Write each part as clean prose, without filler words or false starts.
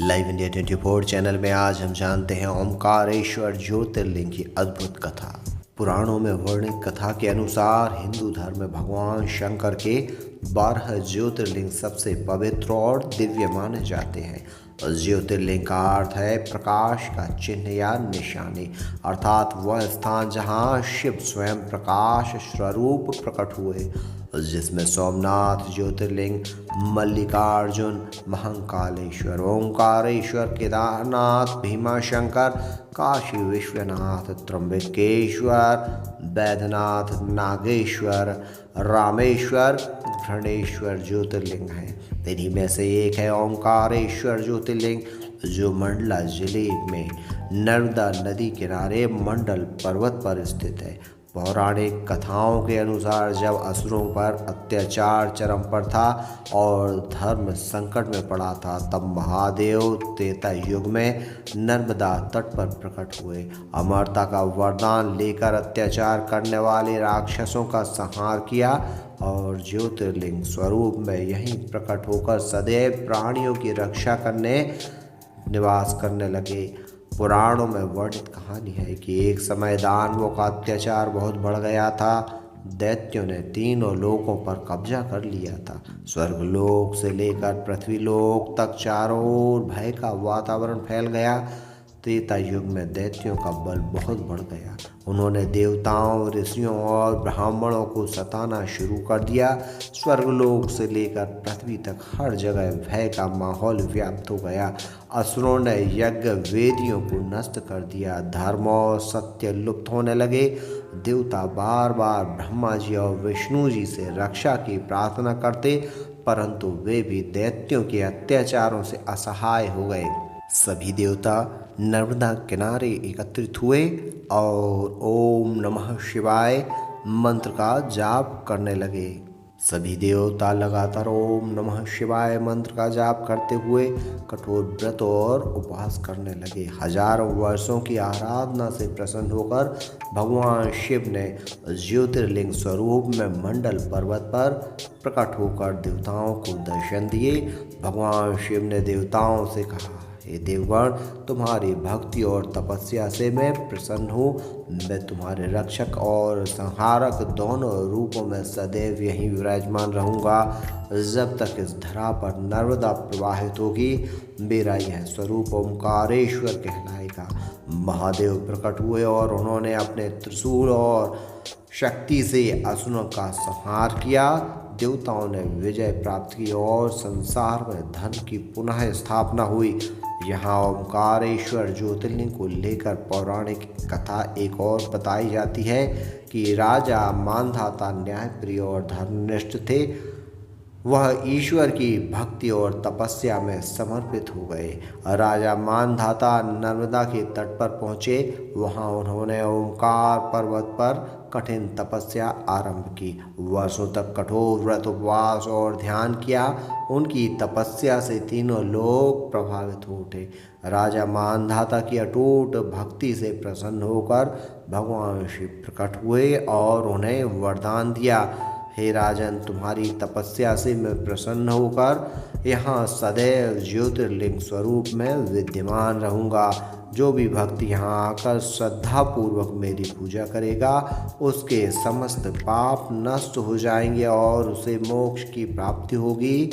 Live India 24 channel में आज हम जानते हैं ओमकारेश्वर ज्योतिर्लिंग की अद्भुत कथा। पुराणों में वर्णित कथा के अनुसार हिंदू धर्म में भगवान शंकर के 12 ज्योतिर्लिंग सबसे पवित्र और दिव्य माने जाते हैं। ज्योतिर्लिंग का अर्थ है प्रकाश का चिन्ह या निशानी, अर्थात वह स्थान जहाँ शिव स्वयं प्रकाश स्वरूप प्रकट हुए, जिसमें सोमनाथ ज्योतिर्लिंग, मल्लिकार्जुन, महंकालेश्वर, ओंकारेश्वर, केदारनाथ, भीमाशंकर, काशी विश्वनाथ, त्र्यंबकेश्वर, बैद्यनाथ, नागेश्वर, रामेश्वर, घृणेश्वर ज्योतिर्लिंग हैं। इन्हीं में से एक है ओंकारेश्वर ज्योतिर्लिंग, जो मंडला जिले में नर्मदा नदी किनारे मंडल पर्वत पर स्थित है। पौराणिक कथाओं के अनुसार जब असुरों पर अत्याचार चरम पर था और धर्म संकट में पड़ा था, तब महादेव त्रेता युग में नर्मदा तट पर प्रकट हुए। अमरता का वरदान लेकर अत्याचार करने वाले राक्षसों का संहार किया और ज्योतिर्लिंग स्वरूप में यहीं प्रकट होकर सदैव प्राणियों की रक्षा करने निवास करने लगे। पुराणों में वर्णित कहानी है कि एक समय दानवों का अत्याचार बहुत बढ़ गया था। दैत्यों ने तीनों लोकों पर कब्जा कर लिया था। स्वर्गलोक से लेकर पृथ्वीलोक तक चारों ओर भय का वातावरण फैल गया। त्रेता युग में दैत्यों का बल बहुत बढ़ गया। उन्होंने देवताओं, ऋषियों और ब्राह्मणों को सताना शुरू कर दिया। स्वर्गलोक से लेकर पृथ्वी तक हर जगह भय का माहौल व्याप्त हो गया। असुरों ने यज्ञ वेदियों को नष्ट कर दिया। धर्म और सत्य लुप्त होने लगे। देवता बार बार ब्रह्मा जी और विष्णु जी से रक्षा की प्रार्थना करते, परंतु वे भी दैत्यों के अत्याचारों से असहाय हो गए। सभी देवता नर्मदा किनारे एकत्रित हुए और ओम नमः शिवाय मंत्र का जाप करने लगे। सभी देवता लगातार ओम नमः शिवाय मंत्र का जाप करते हुए कठोर व्रत और उपवास करने लगे। हजारों वर्षों की आराधना से प्रसन्न होकर भगवान शिव ने ज्योतिर्लिंग स्वरूप में मंडल पर्वत पर प्रकट होकर देवताओं को दर्शन दिए। भगवान शिव ने देवताओं से कहा, हे देवगण, तुम्हारी भक्ति और तपस्या से मैं प्रसन्न हूँ। मैं तुम्हारे रक्षक और संहारक दोनों रूपों में सदैव यहीं विराजमान रहूँगा। जब तक इस धरा पर नर्मदा प्रवाहित होगी, मेरा यह स्वरूप ओंकारेश्वर कहलाएगा। महादेव प्रकट हुए और उन्होंने अपने त्रिशूल और शक्ति से असुरों का संहार किया। देवताओं ने विजय प्राप्त की और संसार में धर्म की पुनः स्थापना हुई। यहाँ ओंकारेश्वर ज्योतिर्लिंग को लेकर पौराणिक कथा एक और बताई जाती है कि राजा मानधाता न्यायप्रिय और धर्मनिष्ठ थे। वह ईश्वर की भक्ति और तपस्या में समर्पित हो गए। राजा मानधाता नर्मदा के तट पर पहुँचे। वहाँ उन्होंने ओंकार पर्वत पर कठिन तपस्या आरंभ की। वर्षों तक कठोर व्रत, उपवास और ध्यान किया। उनकी तपस्या से तीनों लोग प्रभावित हो उठे। राजा मानधाता की अटूट भक्ति से प्रसन्न होकर भगवान शिव प्रकट हुए और उन्हें वरदान दिया, हे राजन, तुम्हारी तपस्या से मैं प्रसन्न होकर यहाँ सदैव ज्योतिर्लिंग स्वरूप में विद्यमान रहूँगा। जो भी भक्त यहाँ आकर श्रद्धापूर्वक मेरी पूजा करेगा, उसके समस्त पाप नष्ट हो जाएंगे और उसे मोक्ष की प्राप्ति होगी।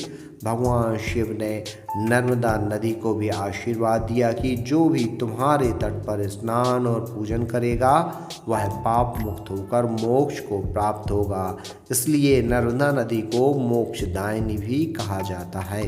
भगवान शिव ने नर्मदा नदी को भी आशीर्वाद दिया कि जो भी तुम्हारे तट पर स्नान और पूजन करेगा, वह पाप मुक्त होकर मोक्ष को प्राप्त होगा। इसलिए नर्मदा नदी को मोक्षदायिनी भी कहा जाता है।